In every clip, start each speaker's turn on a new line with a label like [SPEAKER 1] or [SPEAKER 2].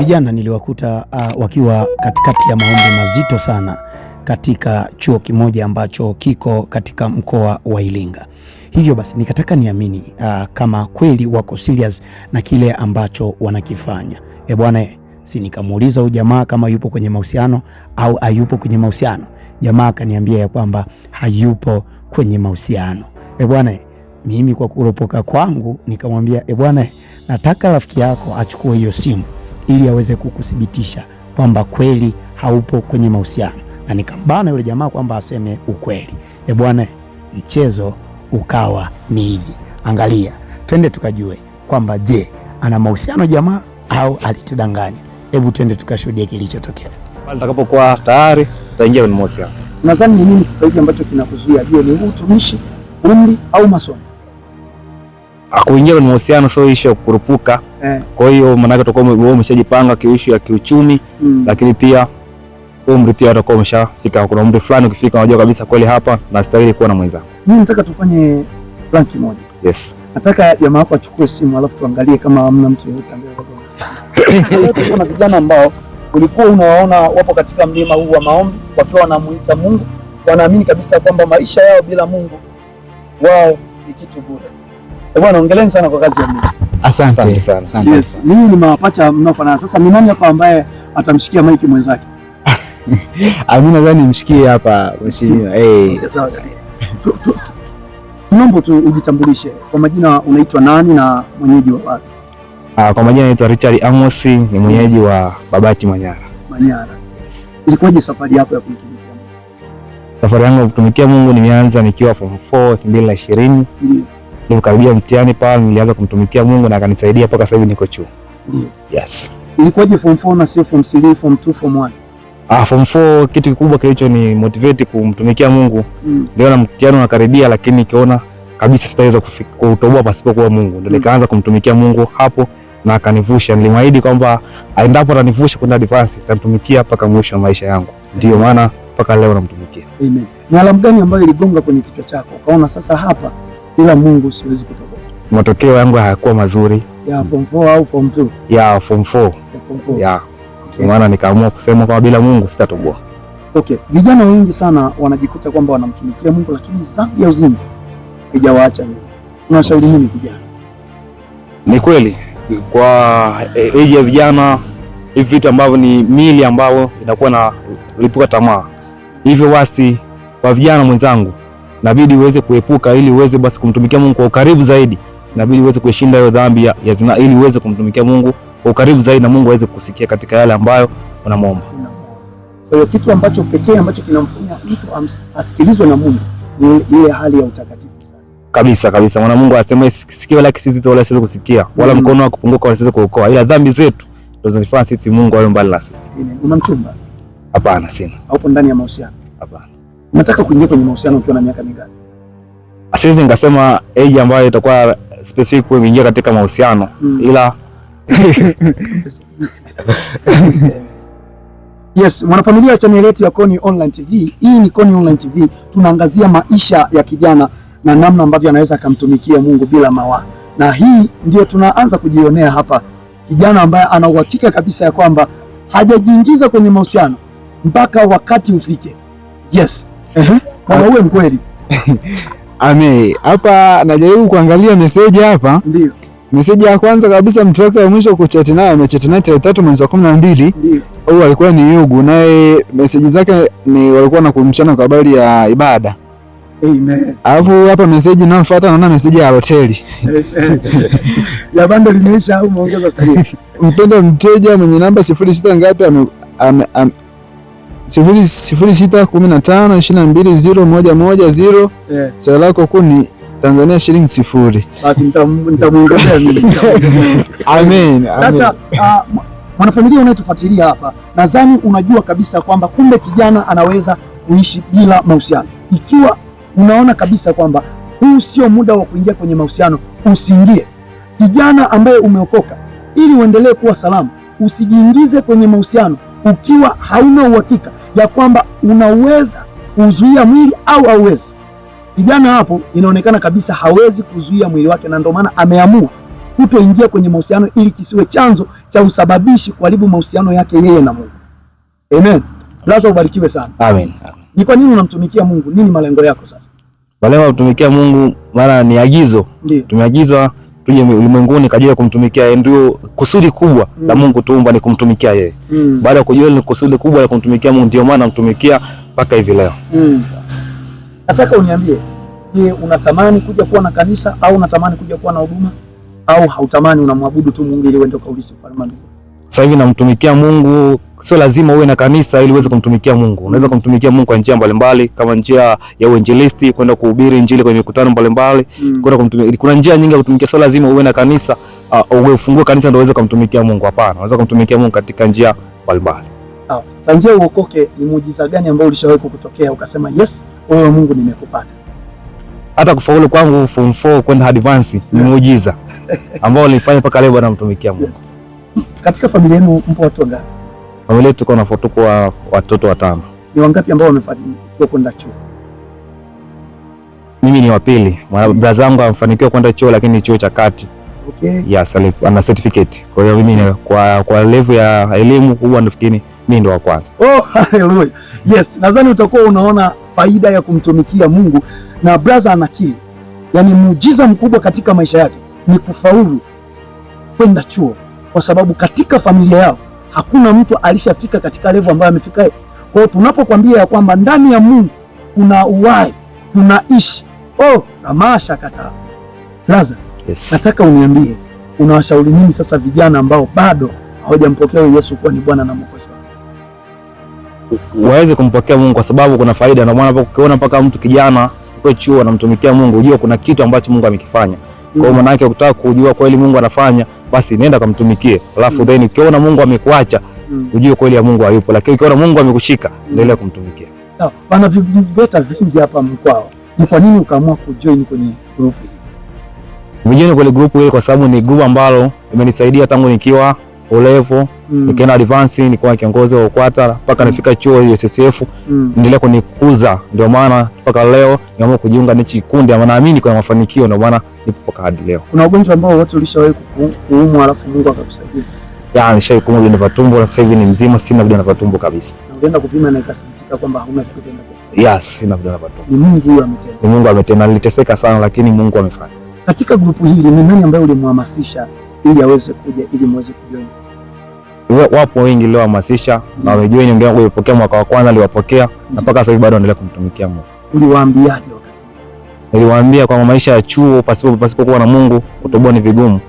[SPEAKER 1] vijana niliwakuta wakiwa katikati ya maombi mazito sana katika chuo kimoja ambacho kiko katika mkoa wa Iringa. Hivyo basi nikataka niamini kama kweli wako serious na kile ambacho wanakifanya. Bwana, si nikamuuliza huyu jamaa kama yupo kwenye mahusiano au hayupo kwenye mahusiano. Jamaa akaniambia ya kwamba hayupo kwenye mahusiano. Bwana, mimi kwa kuropoka kwangu nikamwambia bwana, nataka rafiki yako achukue hiyo simu ili aweze kukuthibitisha kwamba kweli haupo kwenye mahusiano, na nikambana yule jamaa kwamba aseme ukweli. Bwana, mchezo ukawa ni hivi. Angalia, twende tukajue kwamba je, ana mahusiano jamaa au alitudanganya. Hebu twende tukashuhudia kilichotokea.
[SPEAKER 2] Pale utakapokuwa tayari utaingia kwenye mahusiano.
[SPEAKER 3] Nadhani ni nini sasa hivi ambacho kinakuzuia? Je, ni utumishi, umri au masomo?
[SPEAKER 2] Kuingia kwenye mahusiano sio issue ya kukurupuka. Kwa hiyo maana yake utakuwa umeshajipanga kiishu ya kiuchumi, lakini pia umri pia utakuwa umeshafika. Kuna umri fulani ukifika unajua kabisa kweli hapa nastahili kuwa na mwenzangu.
[SPEAKER 3] Mimi nataka tufanye blank moja.
[SPEAKER 2] Yes.
[SPEAKER 3] Nataka jamaa wako achukue simu alafu tuangalie kama hamna mtu yeyote ambaye kuna vijana ambao ulikuwa unawaona wapo katika mlima huu wa maombi wakiwa wanamuita Mungu, wanaamini kabisa kwamba maisha yao bila Mungu wao ni kitu bure. Bwana, ongeleni sana kwa kazi ya Mungu.
[SPEAKER 2] Asante sana.
[SPEAKER 3] Yes. Ninyi ni mapacha mnaofanana. Sasa ni nani hapa ambaye atamshikia maiki mwenzake?
[SPEAKER 2] Mimi nadhani nimshikie hapa mheshimiwa.
[SPEAKER 3] Sawa kabisa. Tunaomba tu ujitambulishe. Kwa majina unaitwa nani na mwenyeji wa wapi?
[SPEAKER 2] Kwa majina naitwa Richard Amos, ni mwenyeji wa Babati Manyara.
[SPEAKER 3] Manyara. Yes. Ilikuwaje safari yako ya kumtumikia Mungu?
[SPEAKER 2] Safari yangu ya kumtumikia Mungu nimeanza nikiwa form 4 2020.
[SPEAKER 3] Ndio.
[SPEAKER 2] Nilipokaribia mtihani pale nilianza kumtumikia Mungu na akanisaidia mpaka sasa hivi niko chuo.
[SPEAKER 3] Ndio.
[SPEAKER 2] Yes.
[SPEAKER 3] Ilikuwaje form 4 na sio form 3, form 2, form 1?
[SPEAKER 2] Form 4 kitu kikubwa kilicho ni motivate kumtumikia Mungu. Ndio na mtihani unakaribia, lakini nikiona kabisa sitaweza kutoboa pasipo kwa Mungu. Ndio nikaanza kumtumikia Mungu hapo na akanivusha. Nilimwahidi kwamba aendapo atanivusha kwenda advance nitamtumikia mpaka mwisho wa maisha yangu. Ndio maana mpaka leo namtumikia.
[SPEAKER 3] Amen. Ni alama gani ambayo iligonga kwenye kichwa chako ukaona sasa hapa bila Mungu siwezi kutoboa?
[SPEAKER 2] Matokeo yangu hayakuwa mazuri.
[SPEAKER 3] Ya form 4 au form 2?
[SPEAKER 2] Ya form 4. Ya. Kwa maana nikaamua kusema kwa bila Mungu sitatoboa.
[SPEAKER 3] Okay, vijana wengi sana wanajikuta kwamba wanamtumikia Mungu lakini dhambi ya uzinzi haijawaacha Mungu. Unashauri nini vijana?
[SPEAKER 2] Ni kweli kwa age ya vijana hivi vitu ambavyo ni mili ambao inakuwa na lipuka tamaa. Hivyo basi kwa vijana mwenzangu inabidi uweze kuepuka ili uweze basi kumtumikia Mungu kwa ukaribu zaidi. Inabidi uweze kuishinda hiyo dhambi ya zina ili uweze kumtumikia Mungu kwa ukaribu zaidi na Mungu aweze kukusikia katika yale ambayo unamwomba.
[SPEAKER 3] Kwa hiyo kitu ambacho pekee ambacho kinamfanya mtu asikilizwe na Mungu ni ile hali ya utakatifu sasa. Kabisa.
[SPEAKER 2] Mwana Mungu anasema sikio lake sisi wala siwezi kusikia wala mkono wako kupunguka wala siwezi kuokoa. Ila dhambi zetu ndio zinafanya sisi Mungu awe mbali na sisi.
[SPEAKER 3] Una mchumba?
[SPEAKER 2] Hapana, sina.
[SPEAKER 3] Haupo ndani ya mahusiano?
[SPEAKER 2] Hapana.
[SPEAKER 3] Unataka kuingia kwenye mahusiano ukiwa na miaka mingapi?
[SPEAKER 2] Siwezi nikasema age ambayo itakuwa specific kuingia katika mahusiano ila
[SPEAKER 3] Yes, mwanafamilia wa channel yetu ya Koni Online TV. Hii ni Koni Online TV. Tunaangazia maisha ya kijana na namna ambavyo anaweza akamtumikia Mungu bila mawaa. Na hii ndio tunaanza kujionea hapa. Kijana ambaye ana uhakika kabisa ya kwamba hajajiingiza kwenye mahusiano mpaka wakati ufike. Yes. Bwana uwe mkweli.
[SPEAKER 4] Hapa najaribu kuangalia message hapa.
[SPEAKER 3] Ndio.
[SPEAKER 4] Message ya kwanza kabisa mtu wake wa mwisho kuchat naye amechat naye tarehe 3 mwezi wa 12.
[SPEAKER 3] Ndio.
[SPEAKER 4] Au alikuwa ni Yugu naye message zake ni walikuwa na kumchana kwa habari ya ibada.
[SPEAKER 3] Amen.
[SPEAKER 4] Alafu hapa message inayofuata naona message ya hoteli.
[SPEAKER 3] Ya bando limeisha au umeongeza sahihi?
[SPEAKER 4] Mpendwa mteja mwenye namba 06 ngapi 0615220110. Swali lako kuu ni Tanzania shilingi 0.
[SPEAKER 3] Basi nitamuongezea mimi.
[SPEAKER 4] Amen.
[SPEAKER 3] Sasa mwanafamilia unayetufuatilia hapa, nadhani unajua kabisa kwamba kumbe kijana anaweza kuishi bila mahusiano. Ikiwa unaona kabisa kwamba huu sio muda wa kuingia kwenye mahusiano, usiingie. Kijana ambaye umeokoka, ili uendelee kuwa salama, usijiingize kwenye mahusiano ukiwa hauna uhakika ya kwamba unaweza kuzuia mwili au hauwezi. Kijana hapo inaonekana kabisa hawezi kuzuia mwili wake, na ndio maana ameamua kutoingia kwenye mahusiano ili kisiwe chanzo cha usababishi kuharibu mahusiano yake yeye na Mungu. Amen. Lazima ubarikiwe sana.
[SPEAKER 2] Amen.
[SPEAKER 3] Ni kwa nini unamtumikia Mungu? Nini malengo yako sasa?
[SPEAKER 2] Malengo ya kutumikia Mungu maana ni agizo. Tumeagizwa tuje ulimwenguni kwa ajili ya kumtumikia. Ndio kusudi kubwa la Mungu tuumba ni kumtumikia yeye. Baada ya kujua ni kusudi kubwa la kumtumikia Mungu, ndio maana namtumikia mpaka hivi leo.
[SPEAKER 3] Nataka uniambie, je, unatamani kuja kuwa na kanisa au unatamani kuja kuwa na huduma au hautamani, unamwabudu tu Mungu ili uende ukaulisi ufalme wa mbinguni?
[SPEAKER 2] Sasa hivi namtumikia Mungu, sio lazima uwe na kanisa ili uweze kumtumikia Mungu. Unaweza kumtumikia Mungu kwa njia mbalimbali, kama njia ya uinjilisti, kwenda kuhubiri injili kwenye mikutano mbalimbali, kwenda kumtumikia. Kuna njia nyingi ya kutumikia, sio lazima uwe na kanisa au ufungue kanisa ndio uweze kumtumikia Mungu. Hapana, unaweza kumtumikia Mungu katika njia mbalimbali.
[SPEAKER 3] Sawa. Tangia uokoke, ni muujiza gani ambao ulishawahi kukutokea ukasema yes, wewe Mungu nimekupata?
[SPEAKER 2] Hata kufaulu kwangu form 4 kwenda advance ni muujiza ambao nilifanya mpaka leo bado namtumikia Mungu.
[SPEAKER 3] Katika familia yenu mpo watu wangapi?
[SPEAKER 2] Familia yetu tuko na watoto 5.
[SPEAKER 3] Ni wangapi ambao wamefanikiwa kwenda chuo?
[SPEAKER 2] Mimi ni wa pili. Brother zangu amefanikiwa kwenda chuo lakini chuo cha kati.
[SPEAKER 3] Okay.
[SPEAKER 2] Yes, ana certificate. Kwa hiyo mimi kwa level ya elimu huwa nafikiri mimi ndo wa kwanza.
[SPEAKER 3] Oh, hallelujah. Yes, nadhani utakuwa unaona faida ya kumtumikia Mungu, na brother anakiri. Yaani muujiza mkubwa katika maisha yake ni kufaulu kwenda chuo, kwa sababu katika familia yao hakuna mtu alishafika katika level ambayo amefika yeye. Kwa hiyo tunapokuambia ya kwamba ndani ya Mungu kuna uhai, tunaishi. Oh, tamasha kata. Brother, yes. Nataka uniambie unawashauri nini sasa vijana ambao bado hawajampokea Yesu kuwa ni Bwana na Mwokozi wao?
[SPEAKER 2] Waweze kumpokea Mungu kwa sababu kuna faida. Ndio maana ukiona mpaka mtu kijana kwa chuo anamtumikia Mungu, unajua kuna kitu ambacho Mungu amekifanya. Kwa hiyo maana yake ukitaka kujua kweli Mungu anafanya, basi nenda kumtumikie. Alafu then ukiona Mungu amekuacha, ujue kweli ya Mungu hayupo. Lakini ukiona Mungu amekushika, endelea kumtumikia.
[SPEAKER 3] Sawa. Pana viveta vingi hapa Mkwao. Ni kwa nini ukaamua kujoin kwenye group hii?
[SPEAKER 2] Nimejoin kwenye group hii kwa sababu ni group ambalo imenisaidia tangu nikiwa O-level, nikienda advance, nilikuwa kiongozi wa UKWATA mpaka nifika chuo USSF, endelea kunikuza. Ndio maana mpaka leo nimeamua kujiunga na hichi kikundi, na naamini kuna mafanikio, ndio maana nipo mpaka hadi leo. Kuna
[SPEAKER 3] ugonjwa ambao wote ulishawahi kuumwa alafu Mungu akakusaidia?
[SPEAKER 2] Nishawahi kuumwa vidonda vya tumbo, sasa hivi ni mzima, sina vidonda vya tumbo kabisa.
[SPEAKER 3] Na ulienda kupima na ikathibitika kwamba hauna vidonda vya
[SPEAKER 2] tumbo? Yes, sina vidonda vya tumbo.
[SPEAKER 3] Ni Mungu huyo ametenda.
[SPEAKER 2] Ni Mungu ametenda. Niliteseka sana lakini Mungu amefanya.
[SPEAKER 3] Katika grupu hili ni nani ambaye ulimhamasisha ili aweze kuja ili muweze kujoin?
[SPEAKER 2] Wapo wengi leo hamasisha na wamejoin. Wengine walipokea mwaka wa kwanza aliwapokea na mpaka sasa hivi bado wanaendelea kumtumikia Mungu.
[SPEAKER 3] Uliwaambiaje wakati?
[SPEAKER 2] Niliwaambia kwamba maisha ya chuo pasipokuwa na Mungu kutoboa ni vigumu.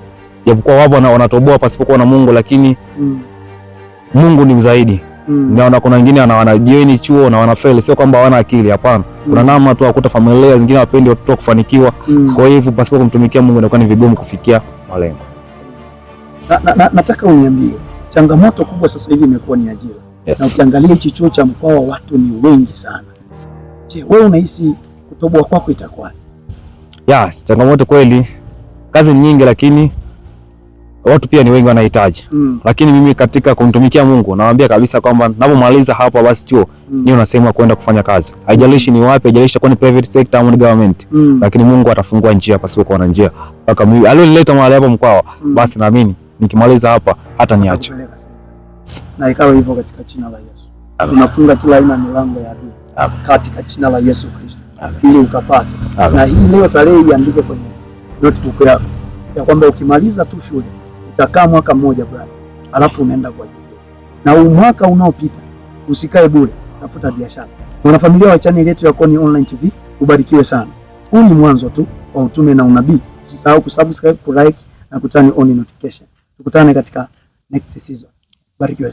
[SPEAKER 2] Japokuwa wapo wanatoboa pasipokuwa na Mungu, lakini Mungu ni zaidi. Naona kuna wengine wanajoin chuo na wanafail, sio kwamba hawana akili, hapana. Kuna namna tu akuta familia zingine wapendi watoto kufanikiwa. Kwa hivyo pasipo kumtumikia Mungu inakuwa ni vigumu kufikia malengo.
[SPEAKER 3] Nataka uniambie changamoto kubwa sasa hivi imekuwa ni ajira. Yes. Na ukiangalia hichi chuo cha Mkwawa watu ni wengi sana. Je, wewe unahisi kutoboa kwako itakuwa?
[SPEAKER 2] Yes, changamoto kweli. Kazi ni nyingi lakini watu pia ni wengi wanahitaji. Lakini mimi katika kumtumikia Mungu nawaambia kabisa kwamba ninapomaliza hapa basi chuo niyo nasema kwenda kufanya kazi. Haijalishi ni wapi, haijalishi kwa ni private sector au ni government. Lakini Mungu atafungua njia pasipokuwa na njia. Mpaka mimi alionileta mahali hapa Mkwawa, basi naamini nikimaliza hapa hata niache.
[SPEAKER 3] Na ikawa hivyo katika jina la Yesu. Tunafunga kila aina milango ya adui katika jina la Yesu Kristo ili ukapate. Na hii leo tarehe iandike kwenye notebook yako ya kwamba ukimaliza tu shule utakaa mwaka mmoja brother, alafu unaenda kwa ajili. Na huu mwaka unaopita usikae bure, tafuta biashara. Mwanafamilia wa channel yetu ya Koni Online TV, ubarikiwe sana. Huu ni mwanzo tu wa utume na unabii. Usisahau kusubscribe, kulike na kutani on notification. Tukutane katika next season. Barikiwe.